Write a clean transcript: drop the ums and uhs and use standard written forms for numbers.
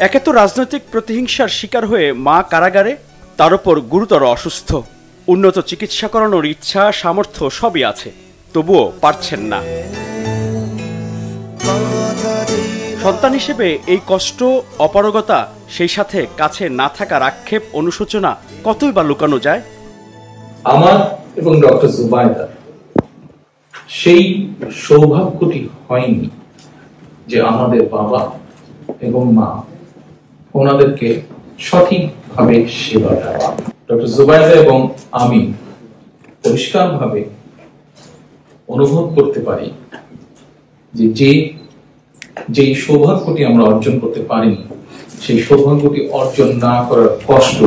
একে তো রাজনৈতিক প্রতিহিংসার শিকার হয়ে মা কারাগারে, তার উপর গুরুতর অসুস্থ। উন্নত চিকিৎসা করানোর ইচ্ছা সামর্থ্য সবই আছে, তবুও পারছেন না। সন্তান হিসেবে এই কষ্ট, অপারগতা, সেই সাথে কাছে না থাকার আক্ষেপ, অনুশোচনা কতই বা লুকানো যায়। আমার এবং ডক্টর জুবাইদার সেই সৌভাগ্যটি হয়নি যে আমাদের বাবা এবং মা ওনাদেরকে সঠিকভাবে সেবা দেওয়া। ডক্টর জুবাইদা এবং আমি পরিষ্কারভাবে অনুভব করতে পারি যে যেই সৌভাগ্যটি আমরা অর্জন করতে পারিনি, সেই সৌভাগ্যটি অর্জন না করার কষ্ট